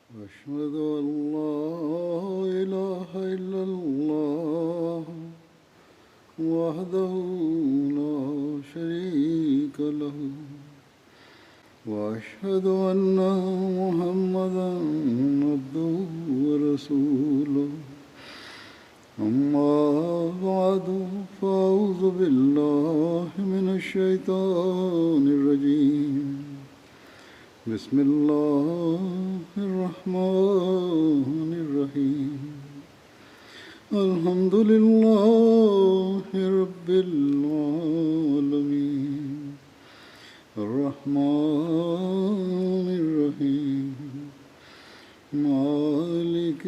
أشهد أن لا إله إلا الله وحده لا شريك له وأشهد أن محمدا عبده ورسوله أما بعد فأعوذ بالله من الشيطان الرجيم بسم الله الرحمن الرحيم الحمد لله رب العالمين الرحمن الرحيم مالك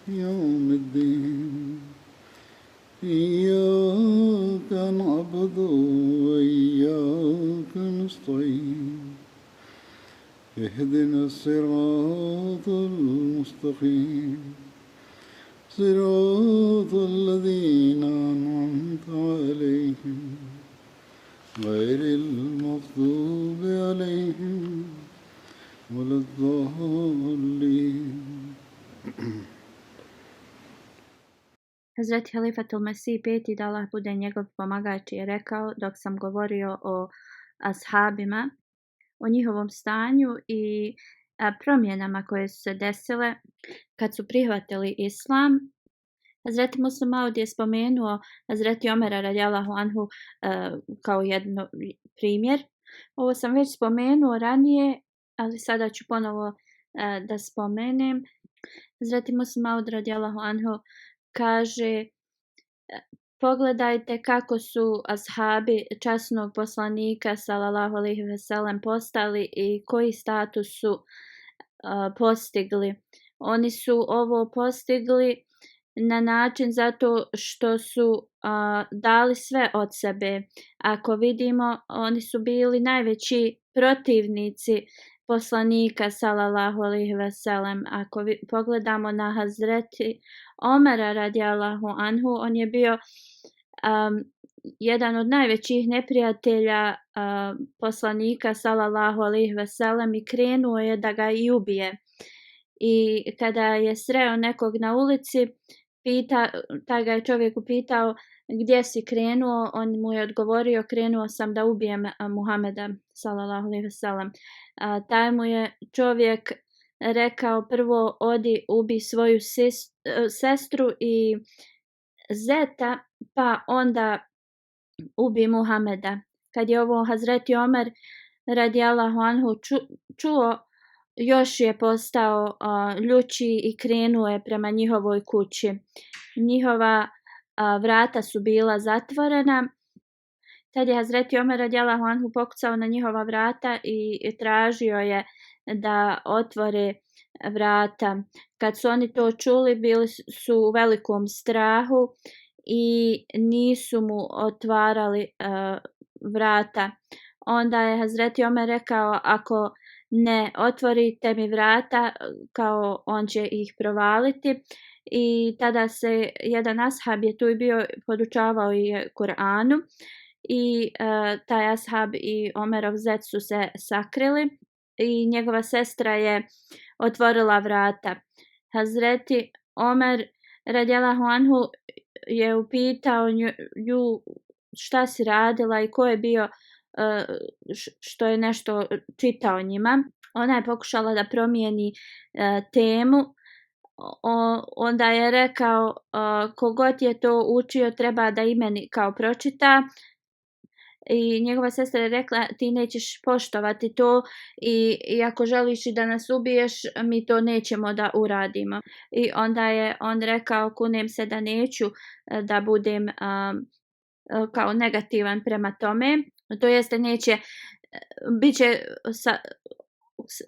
يوم الدين إياك نعبد وإياك نستعين اهدنا الصراط المستقيم صراط الذين أنعمت عليهم غير المغضوب عليهم ولا الضالين. Hazreti Halifatul Mesih peti, da Allah bude njegov pomagač, je rekao dok sam govorio o ashabima, o njihovom stanju i promjenama koje su se desile kad su prihvatili islam. Hazreti Muslim Maud je spomenuo Hazreti Omera radijallahu anhu kao jedan primjer. Ovo sam već spomenuo ranije, ali sada ću ponovo da spomenem. Hazreti Muslim Maud radijallahu anhu kaže: pogledajte kako su ashabi časnog poslanika sallallahu alejhi ve sellem postali i koji status su postigli. Oni su ovo postigli na način zato što su dali sve od sebe. Ako vidimo, oni su bili najveći protivnici poslanika sallallahu alejhi ve sellem. Ako pogledamo na Hazreti Omera radijallahu anhu, on je bio jedan od najvećih neprijatelja poslanika sallallahu alejhi ve sellem i krenuo je da ga i ubije. I kada je sreo nekog na ulici, taj ga je čovjek upitao: gdje si krenuo? On mu je odgovorio: krenuo sam da ubijem Muhameda sallallahu alejhi ve sellem. Taj mu je čovjek rekao: prvo odi ubi svoju sestru i zeta, pa onda ubi Muhameda. Kad je ovo Hazreti Omer radijallahu anhu čuo, još je postao ljući i krenuo je prema njihovoj kući. Njihova vrata su bila zatvorena. Tad je Hazreti Omer radijallahu anhu pokucao na njihova vrata i tražio je da otvore vrata. Kad su oni to čuli, bili su u velikom strahu i nisu mu otvarali vrata. Onda je Hazreti Omer rekao: ako ne otvorite mi vrata, kao on će ih provaliti. I tada se jedan ashab je tu bio, podučavao je Kur'anu i taj ashab i Omerov zet su se sakrili i njegova sestra je otvorila vrata. Hazreti Omer radijallahu anhu je upitao nju šta si radila i ko je bio što je nešto čitao njima. Ona je pokušala da promijeni temu. Onda je rekao: kogod je to učio treba da i meni kao pročita. I njegova sestra je rekla: ti nećeš poštovati to i ako želiš da nas ubiješ, mi to nećemo da uradimo. I onda je on rekao: kunem se da neću da budem kao negativan prema tome. To jeste neće, bit će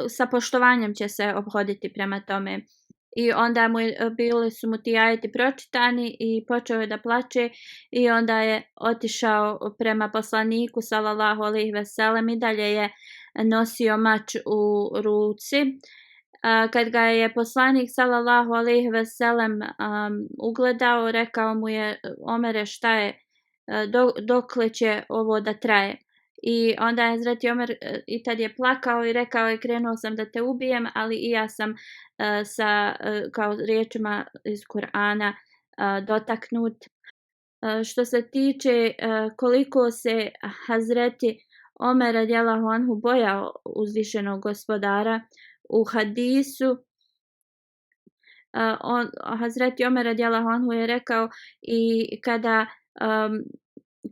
sa poštovanjem će se obhoditi prema tome. I onda bili su mu ti ajeti pročitani i počeo je da plače i onda je otišao prema poslaniku sallallahu alejhi ve sellem i dalje je nosio mač u ruci. Kad ga je poslanik sallallahu alejhi ve sellem ugledao, rekao mu je: Omere, šta je, dokle će ovo da traje? I onda je Hazreti Omer i tad je plakao i rekao je krenuo sam da te ubijem, ali i ja sam sa kao riječima iz Kur'ana dotaknut. Što se tiče koliko se Hazreti Omer radijallahu anhu bojao uzvišenog gospodara, u hadisu Hazreti Omer radijallahu anhu je rekao i kada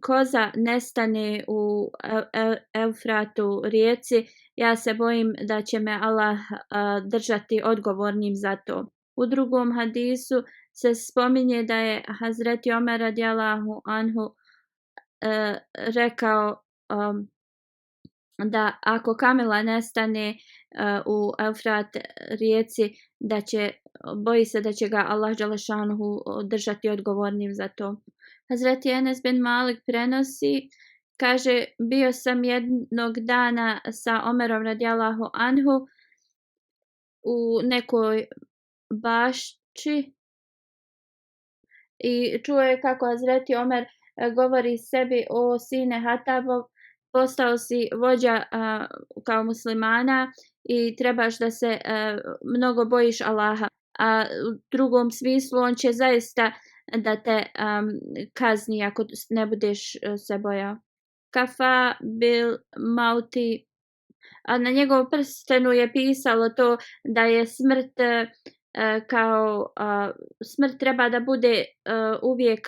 koza nestane u Eufratu rijeci, ja se bojim da će me Allah držati odgovornim za to. U drugom hadisu se spominje da je Hazreti Omer radijallahu anhu rekao da ako kamila nestane u Eufrat rijeci, boji se da će ga Allah dželešanuhu držati odgovornim za to. Hazreti Enes bin Malik prenosi, kaže, bio sam jednog dana sa Omerom radijallahu anhu u nekoj bašči i čuo je kako Hazreti Omer govori sebi: o sine Hatabov, postao si vođa kao muslimana i trebaš da se mnogo bojiš Allaha. A u drugom smislu on će zaista da te kazni ako ne budeš se bojao. Kafa bil mauti, a na njegovom prstenu je pisalo to da je smrt kao smrt treba da bude uvijek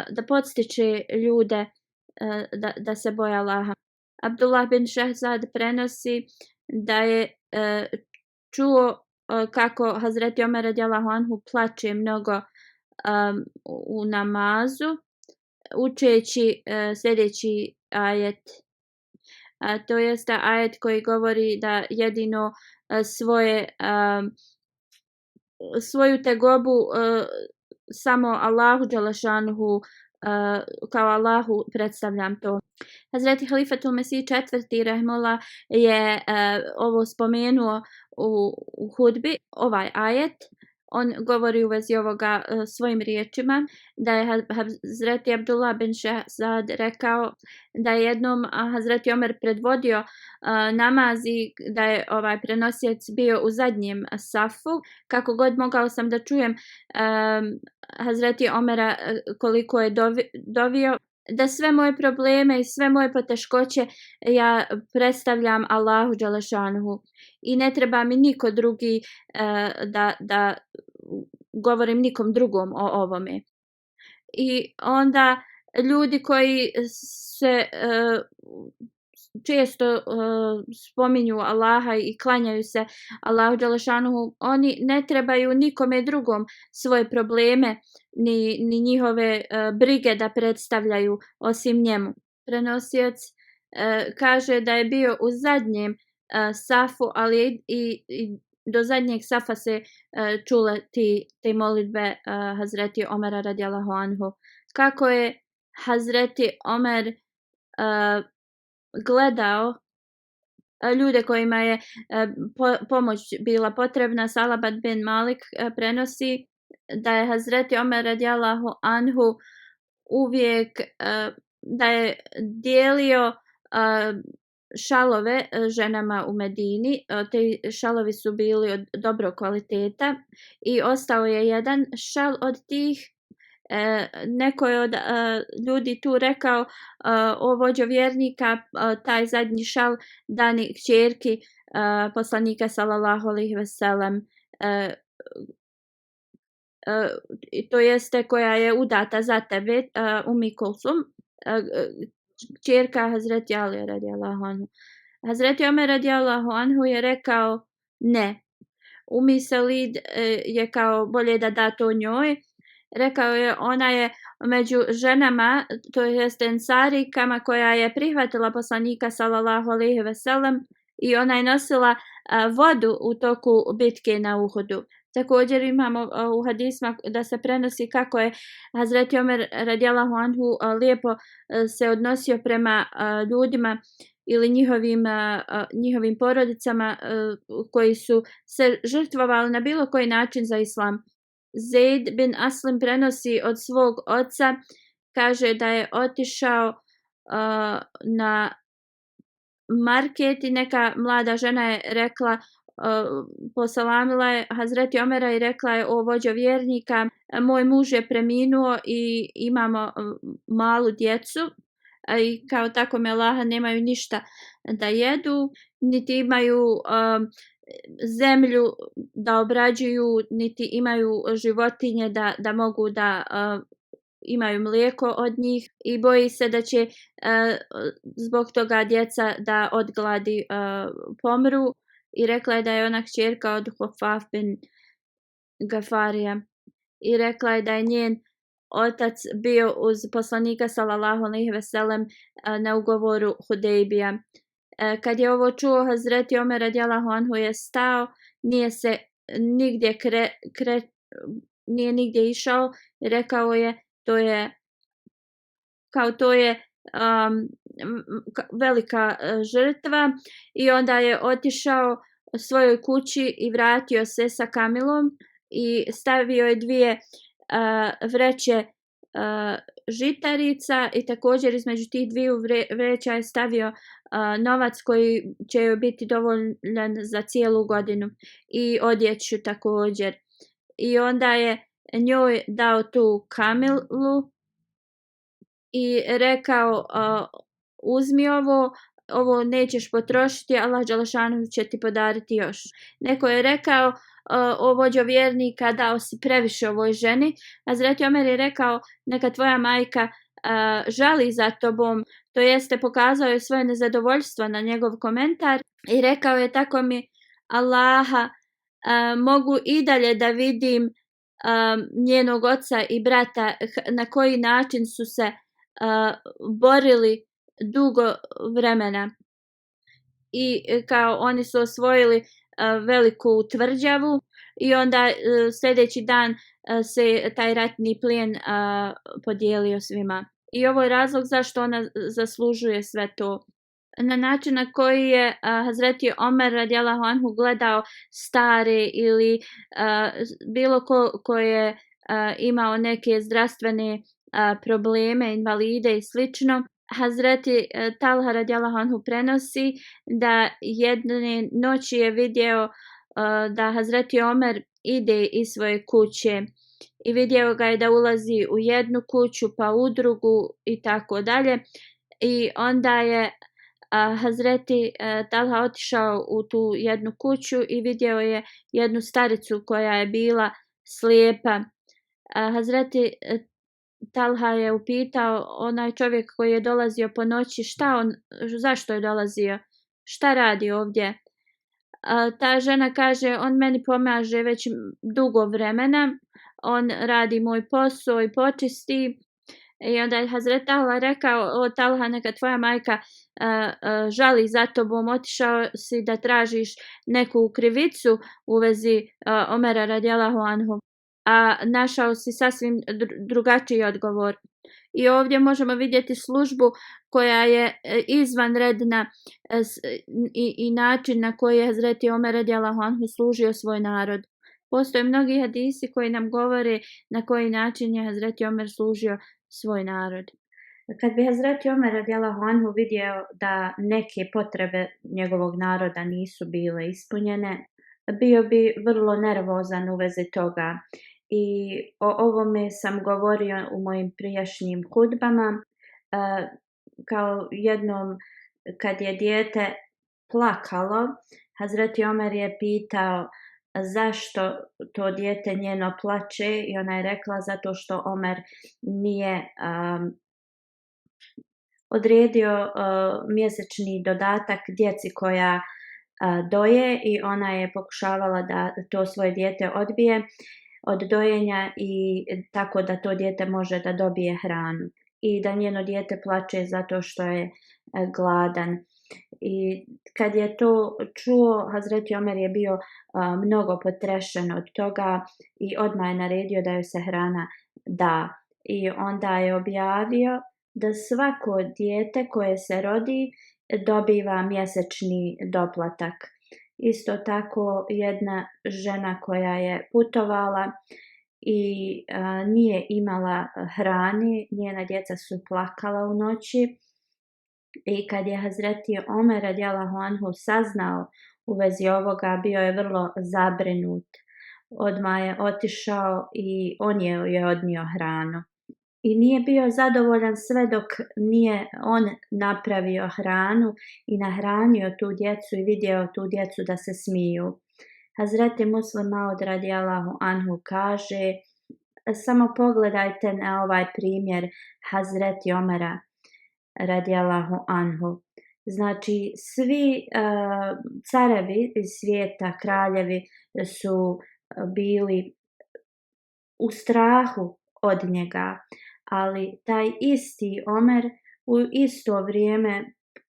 da podstiče ljude da se boje Allaha. Abdullah bin Šehzad prenosi da je čuo kako Hazreti Omer radijallahu anhu plače mnogo u namazu, učeći sljedeći ajet. To jeste ajet koji govori da jedino svoju tegobu samo Allahu dželešanuhu, kao Allahu predstavljam to. Hazreti Halifatul Mesih IV. Rahimullah je ovo spomenuo u hudbi, ovaj ajet. On govori u vezi ovoga svojim riječima, da je Hazreti Abdullah bin Šehzad rekao da je jednom Hazreti Omer predvodio namaz i da je ovaj prenosijec bio u zadnjem safu. Kako god mogao sam da čujem Hazreti Omera koliko je dovio, da sve moje probleme i sve moje poteškoće ja predstavljam Allahu dželešanuhu i ne treba mi niko drugi da govorim nikom drugom o ovome. I onda ljudi koji se često spominju Allaha i klanjaju se Allahu dželešanuhu, oni ne trebaju nikome drugom svoje probleme ni njihove brige da predstavljaju osim njemu. Prenosioc kaže da je bio u zadnjem safu, ali i do zadnjeg safa se čule te molitbe Hazreti Omera radijallahu anhu. Kako je Hazreti Omer gledao ljude kojima je pomoć bila potrebna. Salabat bin Malik prenosi da je Hazreti Omer radijallahu anhu uvijek da je dijelio šalove ženama u Medini. Te šalovi su bili od dobrog kvaliteta i ostao je jedan šal od tih. Neko je od ljudi tu rekao: o vođo vjernika, taj zadnji šal dani kćerki poslanika sallallahu alejhi ve sellem, to jeste koja je udata za tebe, Ummi Kulsum, kćerka Hazreti Ali radijallahu anhu. Hazreti Omer radijallahu anhu je rekao ne. Ummi Salid je kao bolje da to njoj. Rekao je, ona je među ženama, to jest ensarikama, koja je prihvatila poslanika sallallahu alejhi ve sellem i ona je nosila vodu u toku bitke na Uhudu. Također imamo u hadisma da se prenosi kako je Hazreti Omer radijallahu anhu lijepo se odnosio prema ljudima ili njihovim porodicama koji su se žrtvovali na bilo koji način za islam. Zaid bin Aslim prenosi od svog oca, kaže da je otišao na market i neka mlada žena je rekla, posalamila je Hazreti Omera i rekla je: o vođo vjernika, moj muž je preminuo i imamo malu djecu, i kao tako me Allaha nemaju ništa da jedu, niti imaju zemlju da obrađuju, niti imaju životinje da mogu da imaju mlijeko od njih i boji se da će zbog toga djeca da od gladi pomru. I rekla je da je ona kćerka od Hufaf bin Gafarija i rekla je da je njen otac bio uz poslanika sallallahu alejhi ve sellem na ugovoru Hudejbija. Kad je ovo čuo, Hazreti Omer radijallahu anhu je stao, nije se nigdje nije nigdje išao i rekao je to je velika žrtva, i onda je otišao svojoj kući i vratio se sa kamilom i stavio je 2 vreće žitarica i također između tih 2 vreća je stavio novac koji će joj biti dovoljan za cijelu godinu i odjeću također. I onda je njoj dao tu kamilu i rekao: uzmi ovo nećeš potrošiti, Allah dželešanu će ti podariti još. Neko je rekao: o vođo vjernika, dao si previše ovoj ženi. Hazreti Omer je rekao: neka tvoja majka žali za tobom, to jeste pokazao je svoje nezadovoljstvo na njegov komentar i rekao je: tako mi Allaha, mogu i dalje da vidim njenog oca i brata na koji način su se borili dugo vremena i kao oni su osvojili veliku tvrđavu i onda sljedeći dan se taj ratni plijen podijelio svima. I ovo je razlog zašto ona zaslužuje sve to. Na način na koji je Hazreti Omer radijallahu anhu gledao stare ili bilo ko je imao neke zdravstvene probleme, invalide i slično. Hazreti Talha radijallahu anhu prenosi da jedne noći je vidio da Hazreti Omer ide iz svoje kuće i vidio ga je da ulazi u jednu kuću pa u drugu i tako dalje, i onda je Hazreti Talha otišao u tu jednu kuću i vidio je jednu staricu koja je bila slijepa. Hazreti Talha je upitao onaj čovjek koji je dolazio po noći zašto je dolazio, šta radi ovdje. Ta žena kaže: on meni pomaže već dugo vremena, on radi moj posao i počisti. I onda je Hazret Talha rekao: o Talha, neka tvoja majka žali za tobom, otišao si da tražiš neku krivicu u vezi Omera radijallahu anhu, a našao si sasvim drugačiji odgovor. I ovdje možemo vidjeti službu koja je izvanredna i način na koji je Hazreti Omer radijallahu anhu služio svoj narod. Postoje mnogi hadisi koji nam govore na koji način je Hazreti Omer služio svoj narod. Kad bi Hazreti Omer radijallahu anhu vidio da neke potrebe njegovog naroda nisu bile ispunjene, bio bi vrlo nervozan u vezi toga. I o ovome sam govorio u mojim prijašnjim hudbama. Kao jednom kad je dijete plakalo, Hazreti Omer je pitao zašto to dijete njeno plače i ona je rekla zato što Omer nije odredio mjesečni dodatak djeci koja doje, i ona je pokušavala da to svoje dijete odbije od dojenja i tako da to dijete može da dobije hranu, i da njeno dijete plače zato što je gladan. I kad je to čuo, Hazreti Omer je bio mnogo potrešen od toga i odmah je naredio da joj se hrana da. I onda je objavio da svako dijete koje se rodi dobiva mjesečni doplatak. Isto tako jedna žena koja je putovala i nije imala hrane, njena djeca su plakala u noći I kad je Hazreti Omer radijallahu anhu saznao u vezi ovoga, bio je vrlo zabrinut. Odmah je otišao i on je odnio hranu. I nije bio zadovoljan sve dok nije on napravio hranu i nahranio tu djecu i vidio tu djecu da se smiju. Hazreti Muslim Maud radijallahu anhu kaže, samo pogledajte na ovaj primjer Hazreti Omera radijallahu anhu. Znači, svi carevi iz svijeta, kraljevi su bili u strahu od njega, ali taj isti Omer u isto vrijeme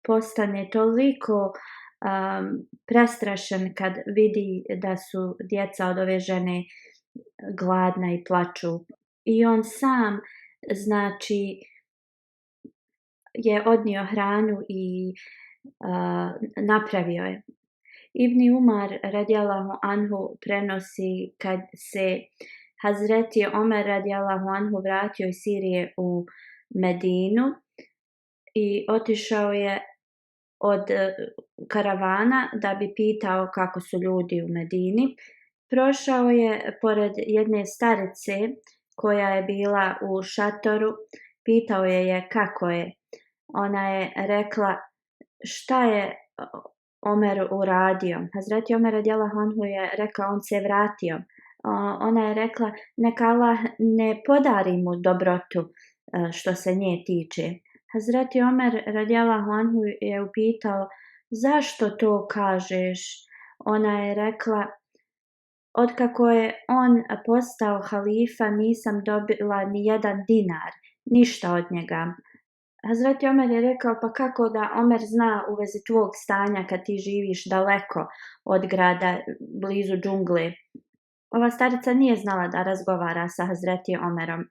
postane toliko prestrašen kad vidi da su djeca od ove žene gladna i plaču. I on sam, znači, je odnio hranu i napravio je. Ibni Umar radijallahu anhu prenosi kad se Hazreti Omer radijallahu anhu vratio iz Sirije u Medinu i otišao je od karavana da bi pitao kako su ljudi u Medini. Prošao je pored jedne starice koja je bila u šatoru, pitao je kako je. Ona je rekla šta je Omer uradio. Hazreti Omer radijallahu anhu je rekao on se vratio. Ona je rekla neka Allah ne podari mu dobrotu što se nje tiče. Hazreti Omer radijallahu anhu je upitao zašto to kažeš. Ona je rekla otkako je on postao halifa nisam dobila ni jedan dinar, ništa od njega. Hazreti Omer je rekao pa kako da Omer zna u vezi tvog stanja kad ti živiš daleko od grada, blizu džungle. Ova starica nije znala da razgovara sa Hazreti Omerom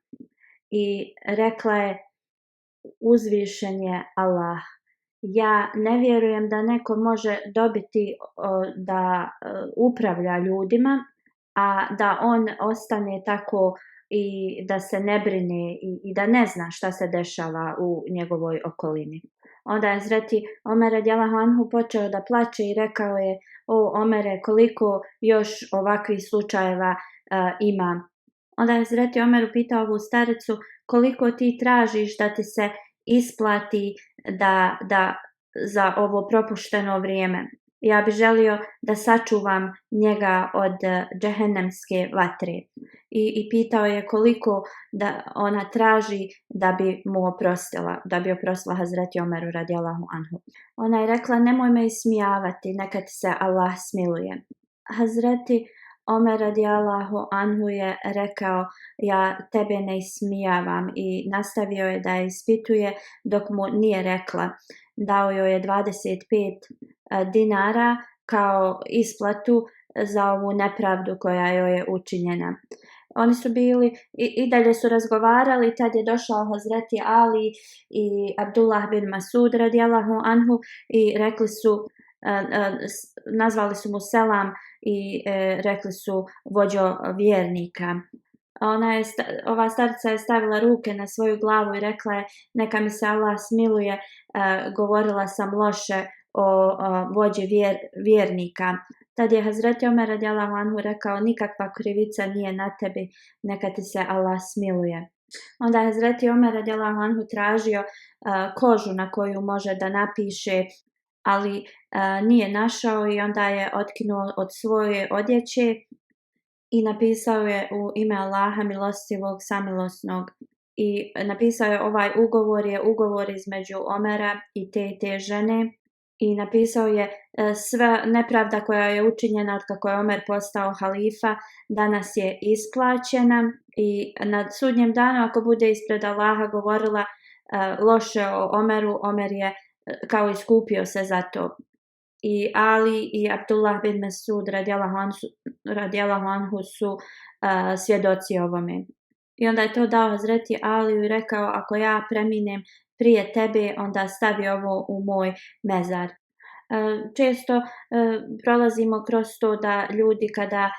i rekla je uzvišen je Allah. Ja ne vjerujem da neko može dobiti da upravlja ljudima, a da on ostane tako i da se ne brine i da ne zna šta se dešava u njegovoj okolini. Onda je Hazreti Omer radijallahu anhu počeo da plače i rekao je o Omere koliko još ovakvih slučajeva ima. Onda je Hazreti Omer upitao ovu staricu koliko ti tražiš da ti se isplati da za ovo propušteno vrijeme. Ja bih želio da sačuvam njega od džehennemske vatre. I pitao je koliko da ona traži da bi mu oprostila, da bi oprostila Hazreti Omeru radijallahu anhu. Ona je rekla nemoj me ismijavati, neka ti se Allah smiluje. Hazreti Omer radijallahu anhu je rekao ja tebe ne ismijavam i nastavio je da je ispituje dok mu nije rekla. Dao joj je 25 dinara kao isplatu za ovu nepravdu koja joj je učinjena. Oni su bili i dalje su razgovarali, tad je došao Hazreti Ali i Abdullah bin Masud radijallahu anhu i rekli su, nazvali su mu selam i rekli su vođo vjernika. Ova starica je stavila ruke na svoju glavu i rekla je neka mi se Allah smiluje, govorila sam loše o vođi vjernika. Tad je Hazreti Omer radijallahu anhu rekao nikakva krivica nije na tebi, neka ti se Allah smiluje. Onda je Hazreti Omer radijallahu anhu tražio kožu na koju može da napiše, ali nije našao i onda je otkinuo od svoje odjeće i napisao je u ime Allaha milostivog samilosnog. I napisao je ovaj ugovor je ugovor između Omera i te žene. I napisao je sva nepravda koja je učinjena od kako je Omer postao halifa, danas je isplaćena i na sudnjem danu ako bude ispred Allaha govorila loše o Omeru, Omer je kao iskupio se za to. I Ali i Abdullah bin Masud radijallahu anhu su svjedoci ovome. I onda je to dao Hazreti Aliju i rekao ako ja preminem prije tebe, onda stavi ovo u moj mezar. Često prolazimo kroz to da ljudi kada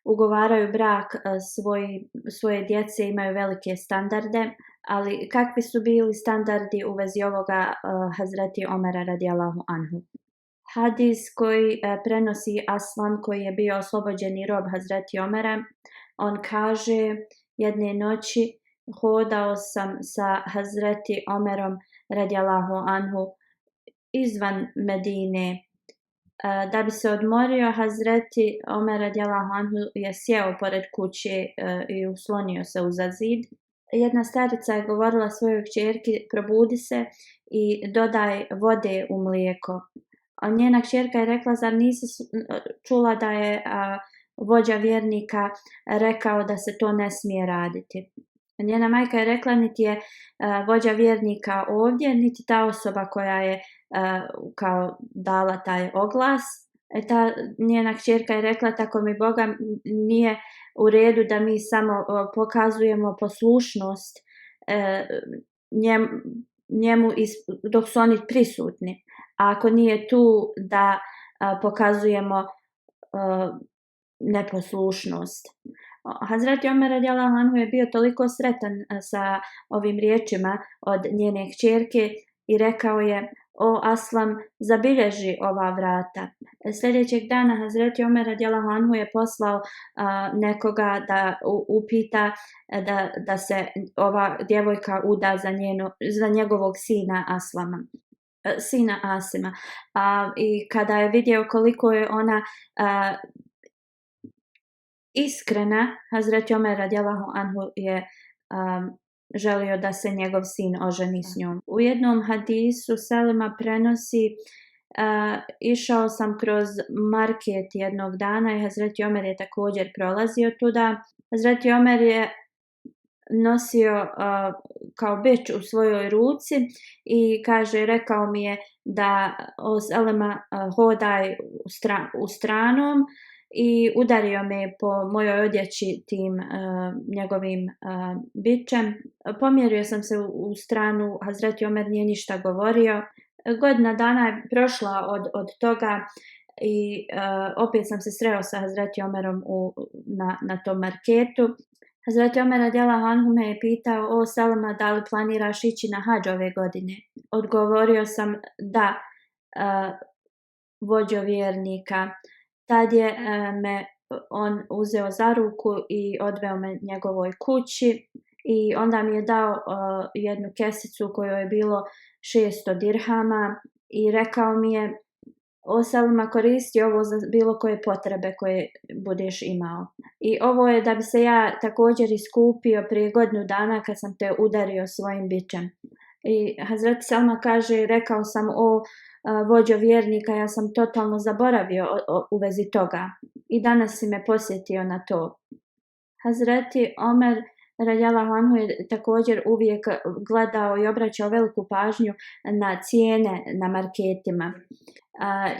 ugovaraju brak svoje djece imaju velike standarde, Ali kakvi su bili standardi u vezi ovoga Hazreti Omera radijallahu anhu? Hadis koji prenosi Aslam, koji je bio oslobođeni rob Hazreti Omera, on kaže: jedne noći hodao sam sa Hazreti Omerom radijallahu anhu izvan Medine. Da bi se odmorio, Hazreti Omer radijallahu anhu je sjeo pored kuće i uslonio se uza zid. Jedna starica je govorila svojoj kćerki: probudi se i dodaj vode u mlijeko. A njena kćerka je rekla: zar nisi čula da je vođa vjernika rekao da se to ne smije raditi? Njena majka je rekla: niti je vođa vjernika ovdje, niti ta osoba koja je kao dala taj oglas. Ta njena kćerka je rekla: tako mi Boga, nije u redu da mi samo pokazujemo poslušnost njemu dok su oni prisutni, a ako nije tu da pokazujemo neposlušnost. Hazreti Omer radijallahu anhu je bio toliko sretan sa ovim riječima od njene kćerke i rekao je: o Aslam, zabilježi ova vrata. Sljedećeg dana Hazreti Omer radijallahu anhu je poslao nekoga da upita da se ova djevojka uda za njegovog sina Aslama, sina Asima. I kada je vidio koliko je ona iskrena, Hazreti Omer radijallahu anhu je želio da se njegov sin oženi s njom. U jednom hadisu Selima prenosi: išao sam kroz market jednog dana i Hazreti Omer je također prolazio tuda. Hazreti Omer je nosio kao bič u svojoj ruci i rekao mi je da o Selima hodaj u stranom, i udario me po mojoj odjeći tim njegovim bičem. Pomjerio sam se u stranu, Hazreti Omer nije ništa govorio. Godina dana je prošla od toga i opet sam se sreo sa Hazreti Omerom na tom marketu. Hazreti Omer radijallahu anhu me je pitao: o Selima, da li planiraš ići na hadž ove godine? Odgovorio sam: da, vođo vjernika. Tad je me on uzeo za ruku i odveo me njegovoj kući i onda mi je dao jednu kesicu u kojoj je bilo 600 dirhama i rekao mi je: o Selima, koristi ovo za bilo koje potrebe koje budeš imao. I ovo je da bi se ja također iskupio prije godinu dana kad sam te udario svojim bičem. I Hazreti Selma kaže: rekao sam: o vođo vjernika, ja sam totalno zaboravio u vezi toga i danas si me posjetio na to. Hazreti Omer radijallahu anhu je također uvijek gledao i obraćao veliku pažnju na cijene na marketima.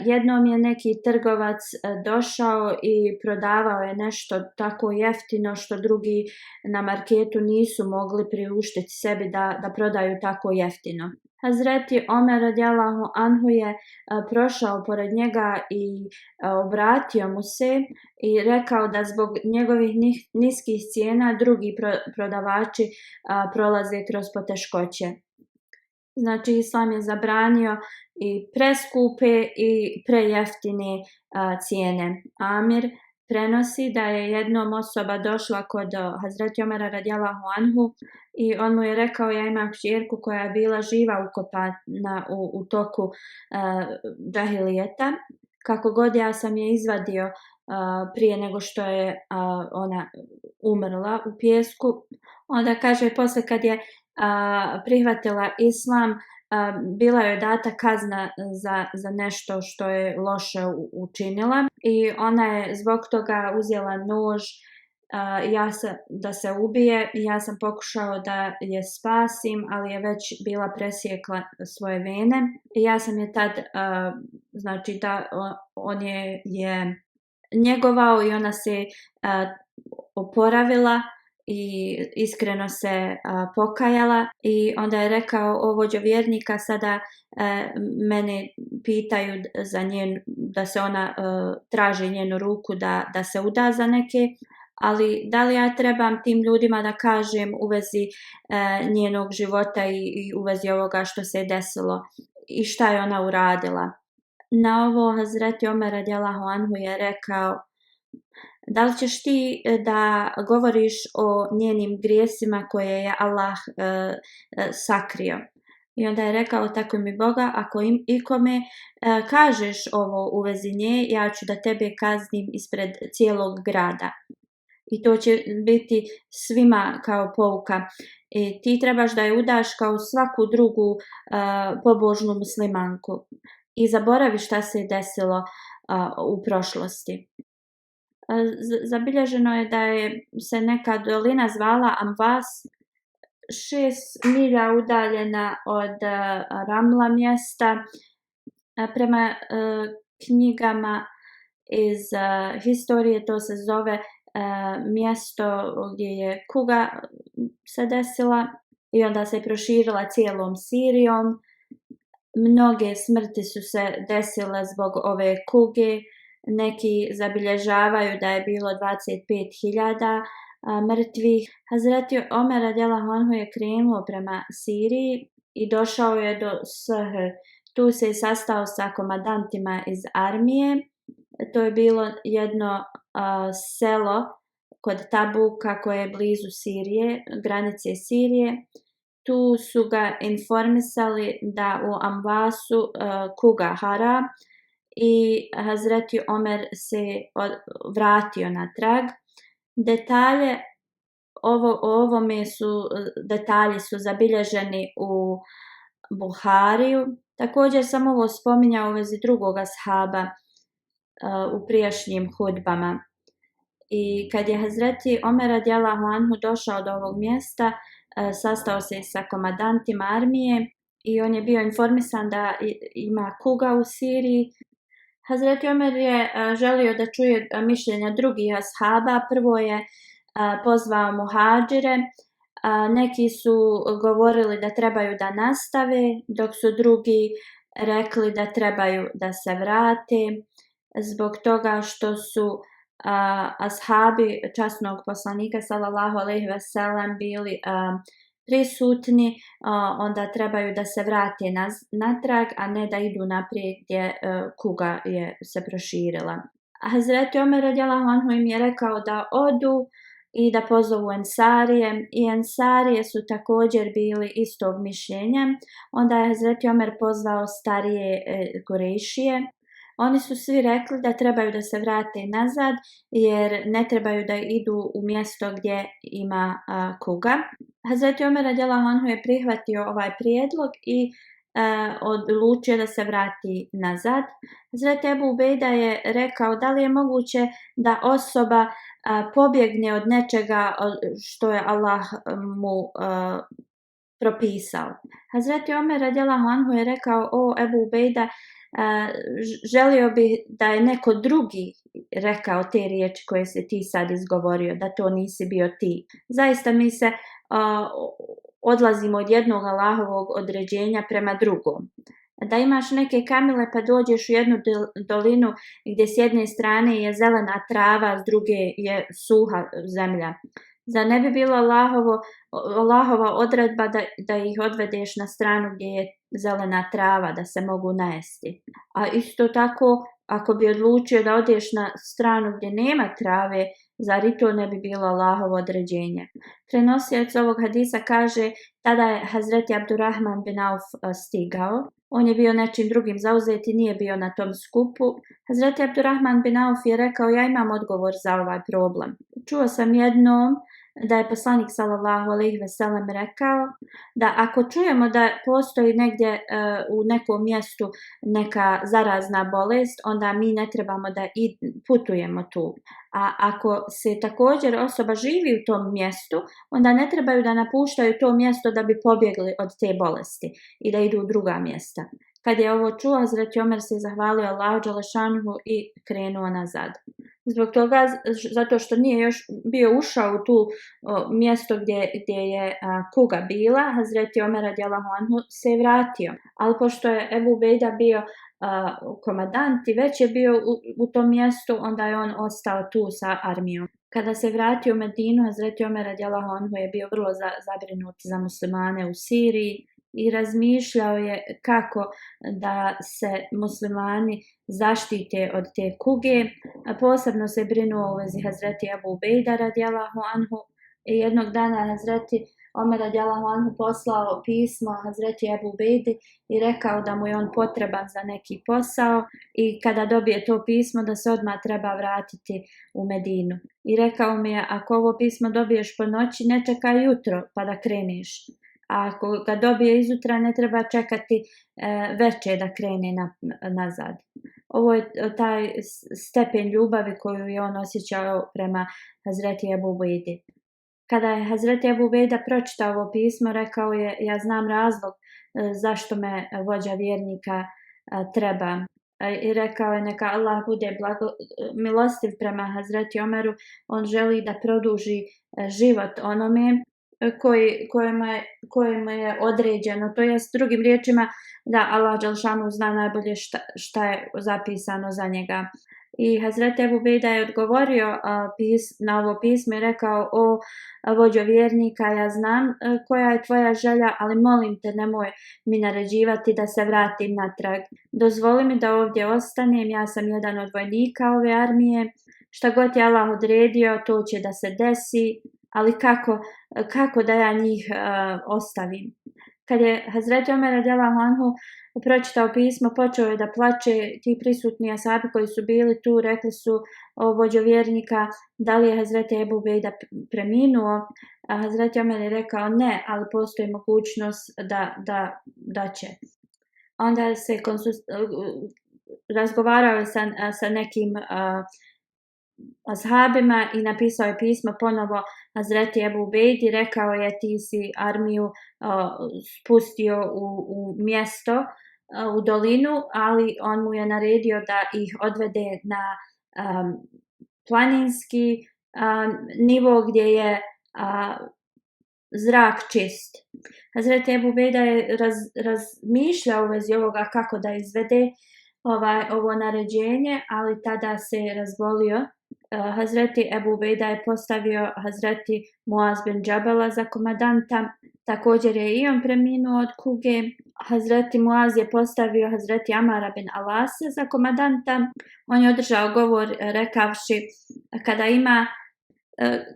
Jednom je neki trgovac došao i prodavao je nešto tako jeftino što drugi na marketu nisu mogli priuštiti sebi da prodaju tako jeftino. Hazreti Omer radijallahu anhu je prošao pored njega i obratio mu se i rekao da zbog njegovih niskih cijena drugi prodavači prolaze kroz poteškoće. Znači, Islam je zabranio i preskupe i prejeftine cijene. Amir prenosi da je jednom osoba došla kod Hazreti Omera radijallahu anhu i on mu je rekao: ja imam kćerku koja je bila živa ukopana u toku džahilijeta. Kako god ja sam je izvadio prije nego što je ona umrla u pijesku. Onda kaže, posle kad je prihvatila Islam, bila joj data kazna za nešto što je loše učinila i ona je zbog toga uzela nož da se ubije. Ja sam pokušao da je spasim, ali je već bila presjekla svoje vene. Ja sam je tad, znači da on je njegovao i ona se oporavila i iskreno se pokajala i onda je rekao: o vođo vjernika, sada mene pitaju za da se ona traži njenu ruku da se uda za neke ali da li ja trebam tim ljudima da kažem u vezi njenog života i u vezi ovoga što se je desilo i šta je ona uradila? Na ovo Hazreti Omer radijallahu anhu je rekao: da li ćeš ti da govoriš o njenim grijesima koje je Allah sakrio? I onda je rekao: tako mi Boga, ako ikome kažeš ovo u vezi nje, ja ću da tebe kaznim ispred cijelog grada. I to će biti svima kao pouka. I ti trebaš da je udaš kao svaku drugu pobožnu muslimanku. I zaboravi šta se je desilo u prošlosti. Zabilježeno je da je se neka dolina zvala Amvas, 6 milja udaljena od Ramla mjesta. Prema knjigama iz historije to se zove mjesto gdje je kuga se desila i onda se proširila cijelom Sirijom. Mnoge smrti su se desile zbog ove kuge. Neki zabilježavaju da je bilo 25.000 mrtvih. Hazreti Omer radijallahu anhu je krenuo prema Siriji i došao je do Sihr. Tu se je sastao sa komandantima iz armije. To je bilo jedno selo kod Tabuka koje je blizu Sirije, granice Sirije. Tu su ga informisali da u Amvasu kuga hara i Hazreti Omer se vratio natrag. Detalje o ovome detalji su zabilježeni u Buhariju. Također sam ovo spominjao u vezi drugog ashaba u prijašnjim hudbama. I kad je Hazreti Omer radijallahu anhu došao do ovog mjesta, sastao se sa komandantima armije i on je bio informisan da ima kuga u Siriji. Hazreti Omer je želio da čuje mišljenja drugih ashaba. Prvo je pozvao muhadžire. Neki su govorili da trebaju da nastave, dok su drugi rekli da trebaju da se vrate, zbog toga što su ashabi časnog poslanika sallallahu alejhi ve sellem bili prisutni, onda trebaju da se vrate natrag, a ne da idu naprijed gdje kuga je se proširila. Hazreti Omer radijallahu anhu im je rekao da odu i da pozovu Ensarije, i Ensarije su također bili istog mišljenja. Onda je Hazreti Omer pozvao starije Kurejšije. Oni su svi rekli da trebaju da se vrate nazad jer ne trebaju da idu u mjesto gdje ima kuga. Hazreti Omer radijallahu anhu je prihvatio ovaj prijedlog i odlučio da se vrati nazad. Hazreti Ebu Ubejda je rekao da li je moguće da osoba pobjegne od nečega što je Allah mu propisao. Hazreti Omer radijallahu anhu je rekao: o Ebu Ubejda, želio bi da je neko drugi rekao te riječi koje si ti sad izgovorio, da to nisi bio ti. Zaista mi se odlazimo od jednog Allahovog određenja prema drugom. Da imaš neke kamile pa dođeš u jednu dolinu gdje s jedne strane je zelena trava, s druge je suha zemlja. Zar ne bi bilo Allahova odredba da ih odvedeš na stranu gdje je zelena trava, da se mogu najesti? A isto tako, ako bi odlučio da odeš na stranu gdje nema trave, zar i to ne bi bilo Allahovo određenje? Prenosilac ovog hadisa kaže: tada je Hazreti Abdurrahman bin Auf stigao. On je bio nečim drugim zauzet i nije bio na tom skupu. Hazreti Abdurrahman bin Auf je rekao: ja imam odgovor za ovaj problem. Čuo sam jednom da je poslanik sallallahu alejhi ve sellem rekao da ako čujemo da postoji negdje u nekom mjestu neka zarazna bolest, onda mi ne trebamo da putujemo tu. A ako se također osoba živi u tom mjestu, onda ne trebaju da napuštaju to mjesto da bi pobjegli od te bolesti i da idu u druga mjesta. Kad je ovo čuo, Hazreti Omer se zahvalio Allahu dželešanuhu i krenuo nazad. Zbog toga, zato što nije još bio ušao u tu mjesto gdje je kuga bila, Hazreti Omer radijallahu anhu se je vratio. Ali pošto je Ebu Ubejda bio komandant i već je bio u tom mjestu, onda je on ostao tu sa armijom. Kada se vratio u Medinu, Hazreti Omer radijallahu anhu je bio vrlo zabrinut za muslimane u Siriji i razmišljao je kako da se muslimani zaštite od te kuge. Posebno se brinuo u vezi Hazreti Ebu Ubejda radijallahu anhu i jednog dana Hazreti Omer radijallahu anhu poslao pismo Hazreti Ebu Ubejdi i rekao da mu je on potreban za neki posao i kada dobije to pismo da se odmah treba vratiti u Medinu. I rekao mi je, ako ovo pismo dobiješ po noći, ne čekaj jutro pa da kreneš. A ako ga dobije izutra, ne treba čekati večer da krene nazad. Ovo je taj stepen ljubavi koju je on osjećao prema Hazreti Ebu Ubejdi. Kada je Hazreti Ebu Ubejda pročitao ovo pismo, rekao je, ja znam razlog zašto me vođa vjernika treba. I rekao je, neka Allah bude milostiv prema Hazreti Omeru, on želi da produži život onome kojemu je određeno, to jest drugim riječima da Allah dželešanu zna najbolje šta je zapisano za njega. I Hazreti Ebu Ubejda je odgovorio na ovo pismo i rekao, o vođo vjernika, ja znam koja je tvoja želja, ali molim te nemoj mi naređivati da se vratim natrag. Dozvoli mi da ovdje ostanem, ja sam jedan od vojnika ove armije, šta god je Allah odredio, to će da se desi, ali kako da ja njih ostavim? Kad je Hazreti Omer radijallahu anhu pročitao pismo, počeo je da plače. Ti prisutni ashabi koji su bili tu rekli su, o vođo vjernika, da li je Hazreti Ebu Ubejda preminuo? A Hazreti Omer je rekao ne, ali postoji mogućnost da će. Onda se razgovarao je sa nekim ashabima i napisao je pismo ponovo Hazreti Ebu Ubejdi, rekao je, ti si armiju spustio u mjesto, u dolinu, ali on mu je naredio da ih odvede na planinski nivo gdje je zrak čist. Hazreti Ebu Ubejda je razmišljao u vezi ovoga kako da izvede ovo naređenje, ali tada se razbolio. Hazreti Ebu Ubejda je postavio Hazreti Muaz bin Džabela za komandanta, također je i on preminuo od kuge. Hazreti Muaz je postavio Hazreti Amara bin Alase za komandanta. On je održao govor rekavši, kada ima,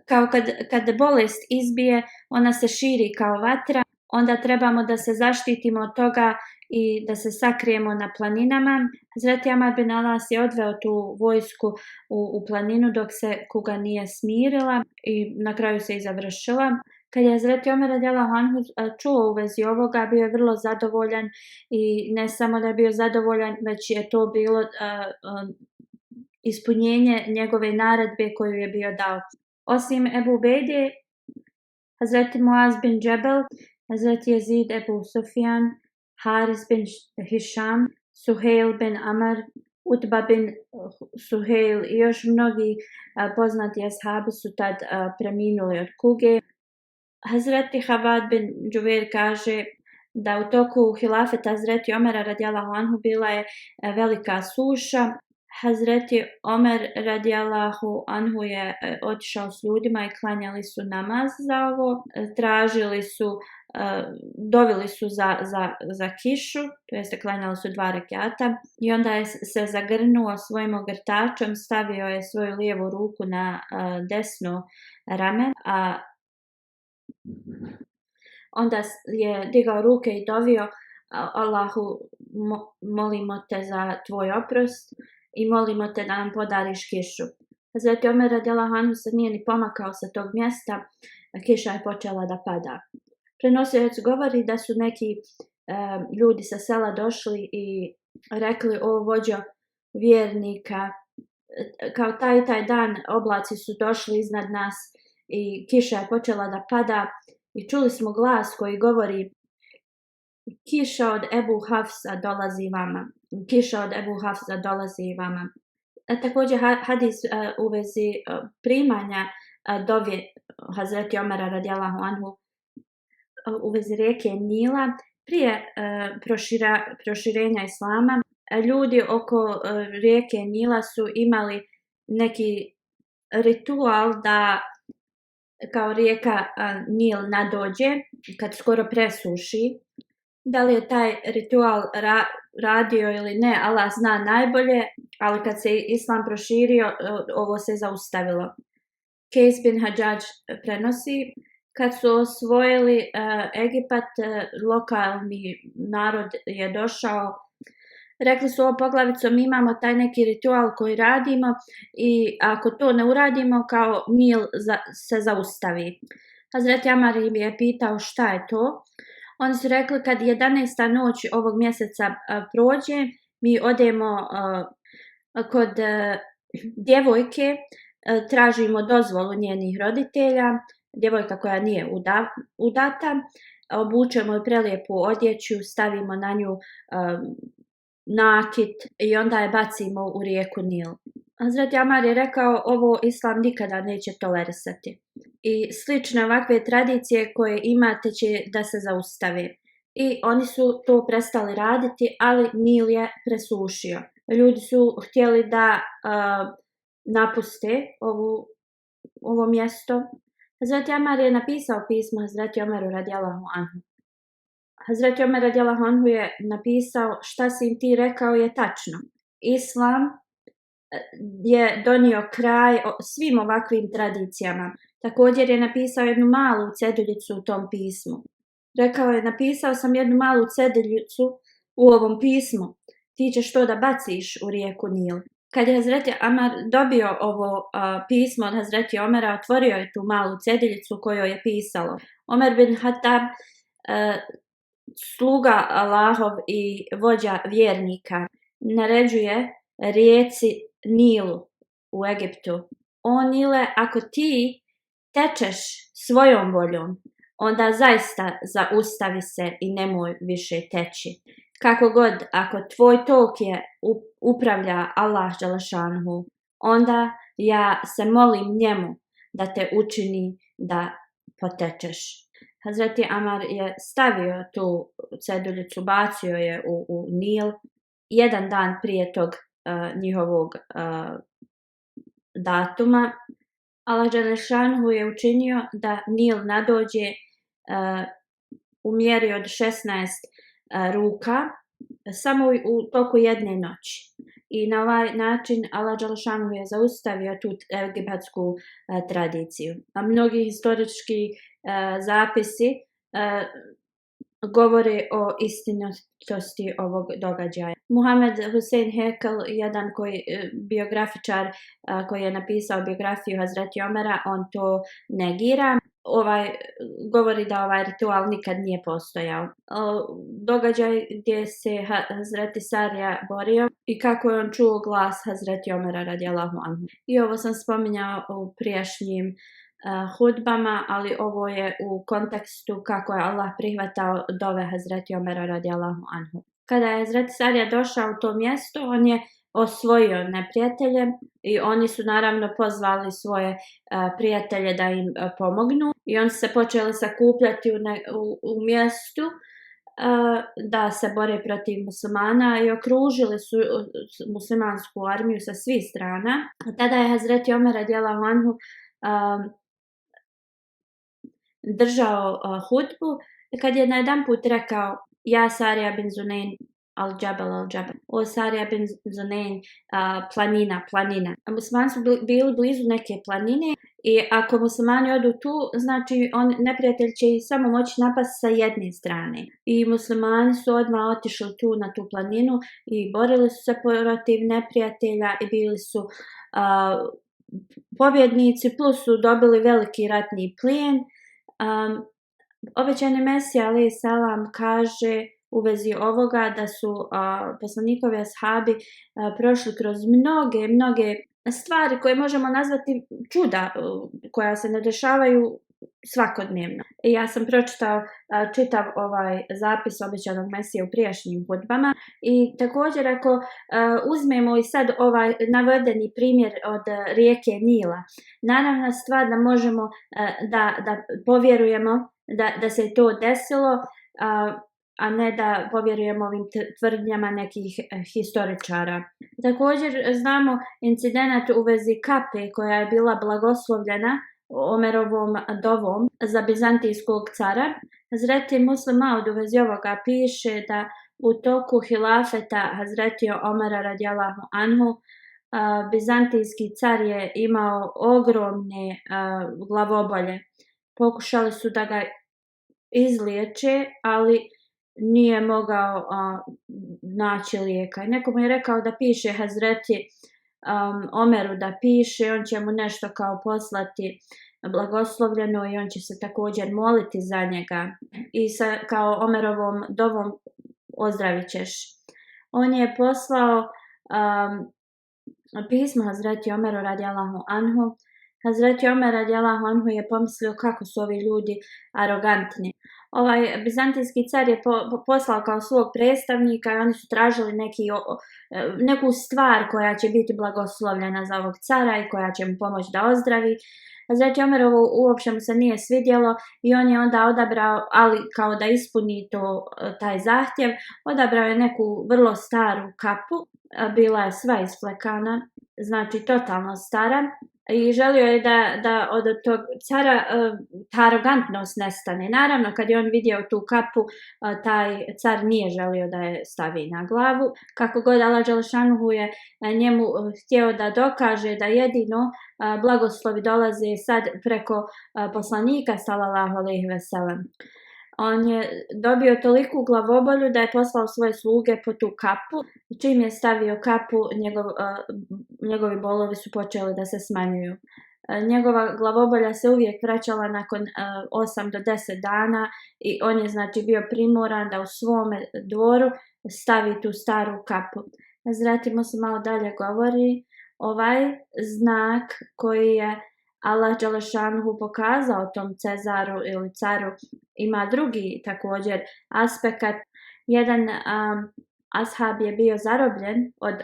kao kad bolest izbije, ona se širi kao vatra, onda trebamo da se zaštitimo od toga i da se sakrijemo na planinama. Hazreti Amar bin Alas je odveo tu vojsku u planinu dok se kuga nije smirila i na kraju se i završila. Kad je Hazreti Omer radijallahu anhu čuo u vezi ovoga, bio je vrlo zadovoljan i ne samo da je bio zadovoljan, već je to bilo ispunjenje njegove naredbe koju je bio dao. Osim Ebu Ubejde, Hazreti Muaz bin Džebel, Hazreti Jezid Ebu Sufjan, Haris bin Hišam, Suheil bin Amr, Utba bin Suheil i još mnogi poznati ashabi su tad preminuli od kuge. Hazreti Habad bin Džuveir kaže da u toku hilafeta Hazreti Omera radijallahu anhu bila je velika suša. Hazreti Omer radijallahu anhu je otišao s ljudima i klanjali su namaz za ovo, dovili su za kišu, to jeste klanjali su 2 rekata i onda je se zagrnuo svojim ogrtačom, stavio je svoju lijevu ruku na desno rame, a onda je digao ruke i dovio, Allahu, molimo te za tvoj oprost i molimo te da nam podariš kišu. Hazreti Omer radijallahu anhu se nije ni pomakao sa tog mjesta, kiša je počela da pada. Prenosioc govori da su neki ljudi sa sela došli i rekli, o vođo vjernika, kao taj dan oblaci su došli iznad nas i kiša je počela da pada i čuli smo glas koji govori, kiša od Ebu Hafsa dolazi vama. Kiša od Ebu Hafsa dolazi vama. Također hadis u vezi primanja dove Hazreti Omera radijallahu anhu u vezi rijeke Nila prije proširenja islama. Ljudi oko rijeke Nila su imali neki ritual da kao rijeka Nil nadođe kad skoro presuši. Da li je taj ritual radio ili ne, Allah zna najbolje, ali kad se islam proširio, ovo se zaustavilo. Kejs bin Hadžadž prenosi, kad su osvojili Egipat, lokalni narod je došao. Rekli su ovo poglavicom, mi imamo taj neki ritual koji radimo i ako to ne uradimo, kao Nil se zaustavi. Hazreti Amar im je pitao šta je to. Oni su rekli kad 11. noć ovog mjeseca prođe, mi odemo kod djevojke, tražimo dozvolu njenih roditelja, djevojka koja nije udata, obučemo ju prelijepu odjeću, stavimo na nju nakit i onda je bacimo u rijeku Nil. Hazreti Amar je rekao ovo islam nikada neće tolerisati. I slične ovakve tradicije koje imate će da se zaustave. I oni su to prestali raditi, ali Nil je presušio. Ljudi su htjeli da napuste ovo mjesto. Hazreti Amar je napisao pismo Hazreti Omeru radijallahu anhu. Hazreti Omer radijallahu anhu je napisao šta si im ti rekao je tačno. Islam je donio kraj svim ovakvim tradicijama. Također je napisao jednu malu ceduljicu u tom pismu. Rekao je, napisao sam jednu malu ceduljicu u ovom pismu. Ti ćeš to da baciš u rijeku Nil. Kad je Hazreti Amar dobio ovo pismo od Hazreti Omera, otvorio je tu malu ceduljicu kojoj je pisalo. Omer bin Hatab, sluga Allahov i vođa vjernika, naređuje rijeci Nilu u Egiptu. O Nile, ako ti tečeš svojom voljom, onda zaista zaustavi se i nemoj više teći. Kako god, ako tvoj tok je upravlja Allah dželešanuhu, onda ja se molim njemu da te učini da potečeš. Hazreti Amar je stavio tu ceduljicu, bacio je u Nil jedan dan prije tog njihovog datuma. Allah dželešanuhu je učinio da Nil nadođe u mjeri od 16 ruka samo u toku jedne noći. I na ovaj način Allah dželešanuhu je zaustavio tu egipatsku tradiciju. A mnogi historički zapisi govore o istinitosti ovog događaja. Muhammed Hussein Hekel, jedan biografičar koji je napisao biografiju Hazreti Omera, on to negira. Govori da ovaj ritual nikad nije postojao. Događaj gdje se Hazreti Sarija borio i kako je on čuo glas Hazreti Omera radijallahu anhu. I ovo sam spominjao u prijašnjim hudbama, ali ovo je u kontekstu kako je Allah prihvatao dove Hazreti Omera radijallahu anhu. Kada je Hazreti Sarija došao u to mjesto, on je osvojio neprijatelje i oni su naravno pozvali svoje prijatelje da im pomognu i oni su se počeli sakupljati u mjestu da se bore protiv muslimana i okružili su muslimansku armiju sa svih strana. Tada je Hazreti Omer radijallahu anhu držao hudbu kad je na jedan put rekao ja Sarija bin Zunayn al-Jabal. O Sarija bin Zunayn, planina. A muslimani su bili blizu neke planine i ako muslimani odu tu, znači neprijatelj će ih samo moći napasti sa jedne strane. I muslimani su odmah otišli tu na tu planinu i borili su se protiv neprijatelja i bili su pobjednici, plus su dobili veliki ratni plijen. Obećani Mesija alejhi selam kaže u vezi ovoga da su poslanikovi ashabi prošli kroz mnoge stvari koje možemo nazvati čuda, koja se ne dešavaju svakodnevno. I ja sam pročitao čitav ovaj zapis obećanog Mesije u prijašnjim hudbama i također ako uzmemo i sad ovaj navedeni primjer od rijeke Nila, naravna stvar da možemo da povjerujemo da se to desilo, a ne da povjerujemo ovim tvrdnjama nekih historičara. Također znamo incidenat u vezi kape koja je bila blagoslovljena Omerovom dovom za bizantijskog cara. Hazreti Muslim Maud u vezi ovoga piše da u toku hilafeta Hazreti Omera radijallahu anhu bizantijski car je imao ogromne glavobolje. Pokušali su da ga izliječe, ali nije mogao naći lijeka. Neko mu je rekao da piše Hazreti Omeru da piše, on će mu nešto kao poslati blagoslovljeno i on će se također moliti za njega i kao Omerovom dovom ozdravit ćeš. On je poslao pismo Hazreti Omeru radijallahu anhu. Hazreti Omer radijallahu anhu je pomislio kako su ovi ljudi arogantni. Ovaj bizantijski car je poslao kao svog predstavnika i oni su tražili neku stvar koja će biti blagoslovljena za ovog cara i koja će mu pomoći da ozdravi. Hazreti Omerovu uopće mu se nije svidjelo i on je onda odabrao, ali kao da ispuni taj zahtjev, odabrao je neku vrlo staru kapu, bila je sva isflekana, znači totalno stara. I želio je da od tog cara ta arogantnost nestane. Naravno, kad je on vidio tu kapu, taj car nije želio da je stavi na glavu. Kako god Allah dželešanuhu je njemu htio da dokaže da jedino blagoslovi dolaze sad preko poslanika sallallahu alejhi ve sellem. On je dobio toliku glavobolju da je poslao svoje sluge po tu kapu. Čim je stavio kapu, njegovi bolovi su počeli da se smanjuju. Njegova glavobolja se uvijek vraćala nakon 8 do 10 dana i on je znači bio primoran da u svome dvoru stavi tu staru kapu. Zratimo se malo dalje govori, ovaj znak koji je Allah dželešanuhu pokazao tom Cezaru ili caru ima drugi također aspekt. Jedan ashab je bio zarobljen od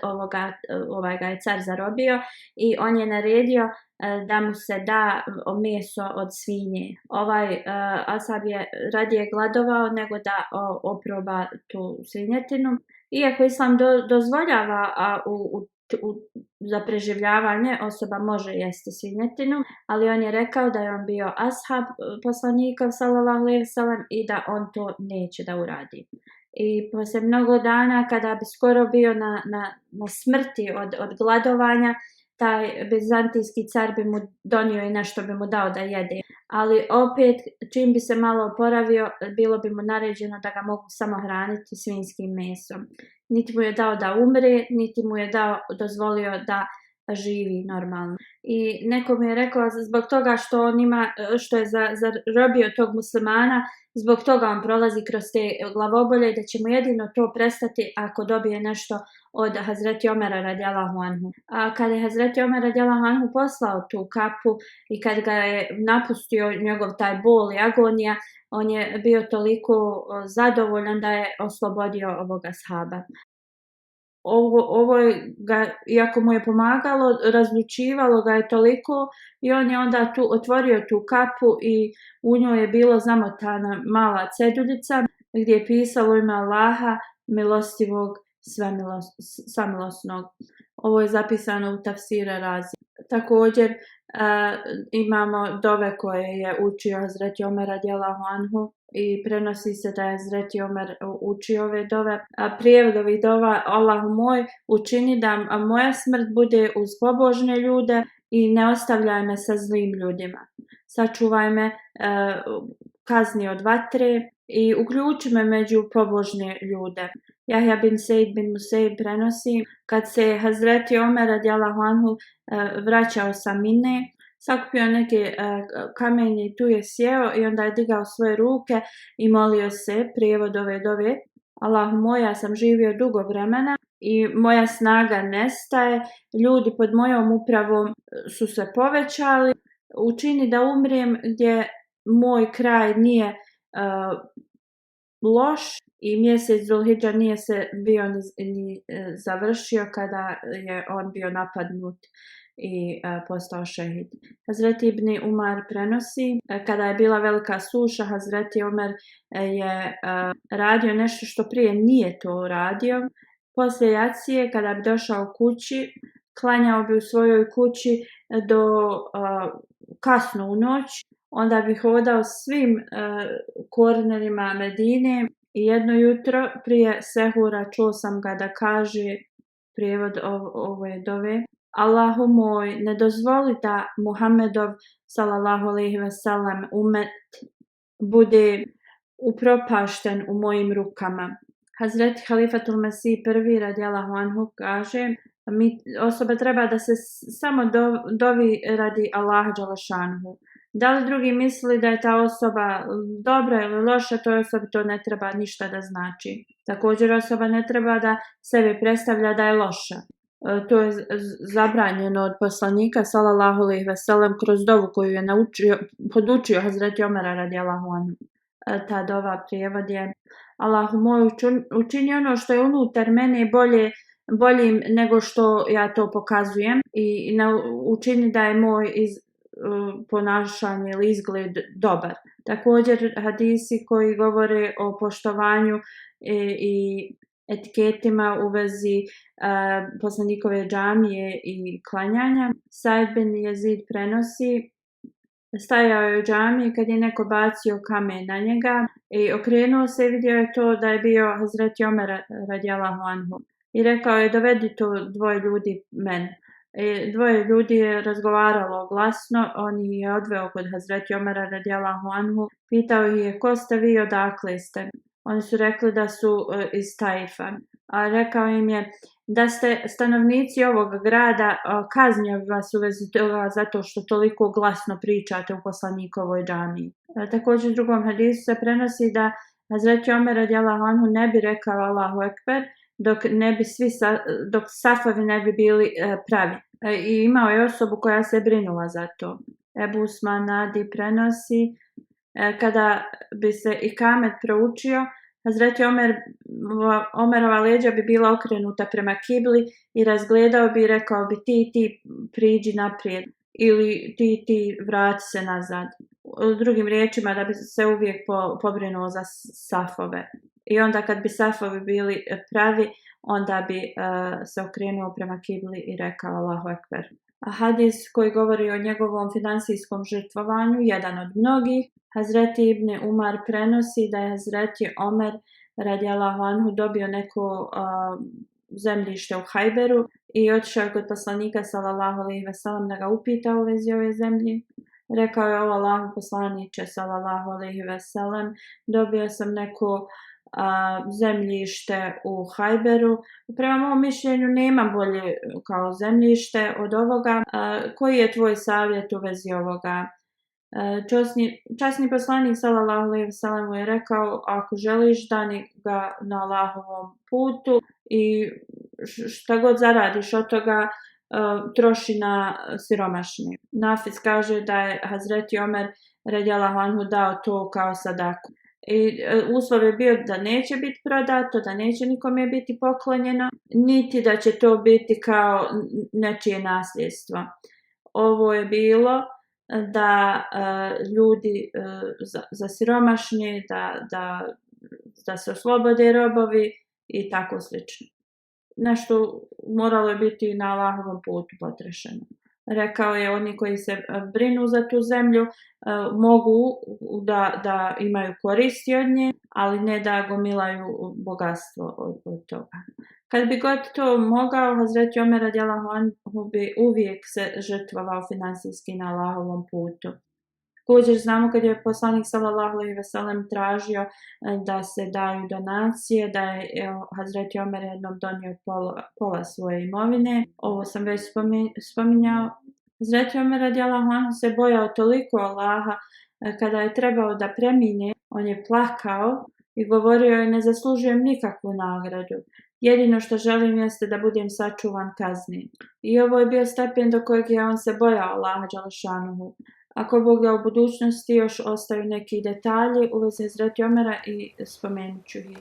ovaj ga je car zarobio i on je naredio da mu se da meso od svinje. Ovaj ashab je radije gladovao nego da oproba tu svinjetinu. Iako islam dozvoljava za preživljavanje osoba može jesti svinjetinu, ali on je rekao da je on bio ashab poslanika sallallahu alejhi ve sellem i da on to neće da uradi. I poslije mnogo dana kada bi skoro bio na smrti od gladovanja, taj bizantijski car bi mu donio i nešto bi mu dao da jede. Ali opet, čim bi se malo oporavio, bilo bi mu naređeno da ga mogu samo hraniti svinjskim mesom. Niti mu je dao da umre, niti mu je dozvolio da živi normalno. I neko mi je rekao zbog toga što je zarobio tog muslimana, zbog toga on prolazi kroz te glavobolje i da će mu jedino to prestati ako dobije nešto od Hazreti Omera radijallahu anhu. A kada je Hazreti Omer radijallahu anhu poslao tu kapu i kad ga je napustio njegov taj bol i agonija, on je bio toliko zadovoljan da je oslobodio ovoga ashaba. Ovo ga, iako mu je pomagalo, razlučivalo ga je toliko i on je onda otvorio tu kapu i u njoj je bilo zamotana mala ceduljica gdje je pisalo ime Allaha, milostivog, samilosnog. Ovo je zapisano u Tafsire Razi. Također imamo dove koje je učio Hazreti Omer radijallahu anhu i prenosi se da je Hazreti Omer učio ove dove. Prijevod ovih dova: Allahu moj, učini da moja smrt bude uz pobožne ljude i ne ostavljaj me sa zlim ljudima. Sačuvaj me kazni od vatre i uključi me među pobožne ljude. Jahja bin Sejd bin Museib prenosi, kad se Hazreti Omer radijallahu anhu vraćao sa Mine, sakupio neke kamenje i tu je sjeo i onda je digao svoje ruke i molio se, prijevod ove dove: Allahu moj, ja sam živio dugo vremena i moja snaga nestaje, ljudi pod mojom upravom su se povećali, učini da umrijem gdje moj kraj nije loš i mjesec Zulhidža nije se bio ni završio kada je on bio napadnut i postao šehid. Hazreti Ibn Umar prenosi, kada je bila velika suša, Hazreti Omer je radio nešto što prije nije to radio. Poslije jacije, kada bi došao kući, klanjao bi u svojoj kući do kasno u noć, onda bi hodao svim kornerima Medine i jedno jutro prije sehura čuo sam ga da kaže, prijevod ove dove: Allahu moj, ne dozvoli da Muhammedov sallallahu alejhi ve sellem umet bude upropašten u mojim rukama. Hazreti Halifatul Mesih prvi radijallahu anhu kaže: osoba treba da se samo dovi radi Allaha dželešanuhu. Da li drugi misli da je ta osoba dobra ili loša, toj osobi to ne treba ništa da znači. Također osoba ne treba da sebi predstavlja da je loša. To je zabranjeno od poslanika sallallahu alejhi ve sellem kroz dovu koju je podučio Hazreti Omera radijallahu anhu. Ta dova prijevod je: Allahu moj, učini ono što je unutar mene boljim nego što ja to pokazujem i učini da je moj ponašanje ili izgled dobar. Također hadisi koji govore o poštovanju i etiketima u vezi poslanikove džamije i klanjanja. Said bin Jezid prenosi: stajao je u džamiji kad je neko bacio kamen na njega i okrenuo se i vidio je to da je bio Hazreti Omer radijallahu anhu. I rekao je: dovedi to dvoje ljudi meni. Dvoje ljudi je razgovaralo glasno, on ih je odveo kod Hazreti Omera radijallahu anhu, pitao ih je: ko ste vi, odakle ste? Oni su rekli da su iz Taifa. A rekao im je: da ste stanovnici ovog grada, kaznio bi vas u vezi toga zato što toliko glasno pričate u poslanikovoj džamiji. Također u drugom hadisu se prenosi da Hazreti Omer radijallahu anhu ne bi rekao Allahu ekber dok safovi ne bi bili pravi. I imao je osobu koja se brinula za to. Ebu Usman Nadi prenosi: kada bi se ikamet proučio, Hazreti Omerova leđa bi bila okrenuta prema kibli i razgledao bi i rekao bi: ti priđi naprijed, ili ti vrati se nazad. U drugim riječima, da bi se uvijek pobrinuo za safove. I onda kad bi safovi bili pravi, onda bi se okrenuo prema kibli i rekao Allahu ekber. A hadis koji govori o njegovom finansijskom žrtvovanju, jedan od mnogih, Hazreti Ibn Umar prenosi da je Hazreti Omer radijallahu anhu dobio neko zemljište u Hajberu i otišao kod poslanika sallallahu alejhi ve sellem da ga upita u vezi ove zemlje. Rekao je: o Allahu poslaniče sallallahu alejhi ve sellem, dobio sam neko zemljište u Hajberu. Prema mom mišljenju nema bolje kao zemljište od ovoga. Koji je tvoj savjet u vezi ovoga? Časni poslanik sallallahu alejhi ve sellem je rekao: ako želiš, dani ga na Allahovom putu i šta god zaradiš od toga troši na siromašne. Nafiz kaže da je Hazreti Omer radijallahu anhu dao to kao sadaku. I uslov je bio da neće biti prodato, da neće nikome biti poklonjeno, niti da će to biti kao nečije nasljedstvo. Ovo je bilo da ljudi za siromašne, da se oslobode robovi i tako slično. Nešto moralo je biti na Allahovom putu potrošeno. Rekao je: oni koji se brinu za tu zemlju mogu da imaju koristi od nje, ali ne da gomilaju bogatstvo od toga. Kad bi god to mogao, Hazreti Omer radijallahu anhu bi uvijek se žrtvovao finansijski na Allahovom putu. Također znamo kad je poslanik sallallahu alejhi ve sellem tražio da se daju donacije, da je Hazreti Omer jednom donio pola svoje imovine. Ovo sam već spominjao. Hazreti Omer radijallahu anhu se bojao toliko Allaha, kada je trebao da premine, on je plakao i govorio je: ne zaslužujem nikakvu nagradu. Jedino što želim jeste da budem sačuvan kazni. I ovo je bio stepen do kojeg je on se bojao Allaha dželešanuhu. Ako Bog da u budućnosti još ostaju neki detalji u vezi Hazreti Omera i spomenut ću ih.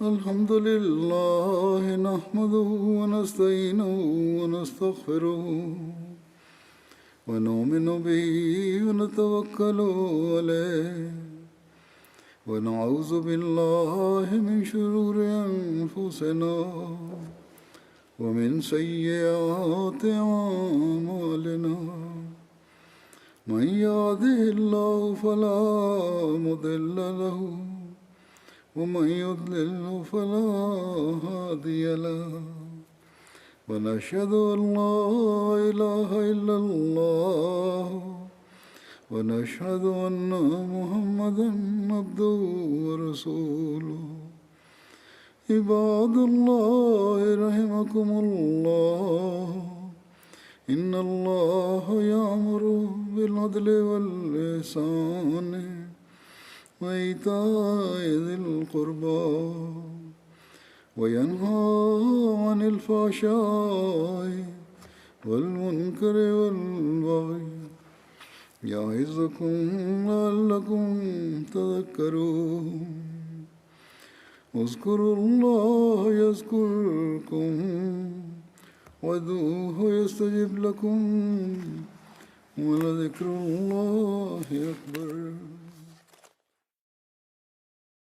الحمد لله نحمده ونستعينه ونستغفره ونؤمن به ونتوكل عليه ونعوذ بالله من شرور أنفسنا ومن سيئات أعمالنا من يهده الله فلا مضل له ومن يضلل فلا هادي له ونشهد أن لا إله إلا الله ونشهد أن محمدا عبده ورسوله عباد الله رحمكم الله إن الله يأمر بالعدل والإحسان وإيتاء ذي القربى وينهى عن الفحشاء والمنكر والبغي يعظكم لعلكم تذكرون اذكروا الله يذكركم وادعوه يستجب لكم ولذكر الله أكبر.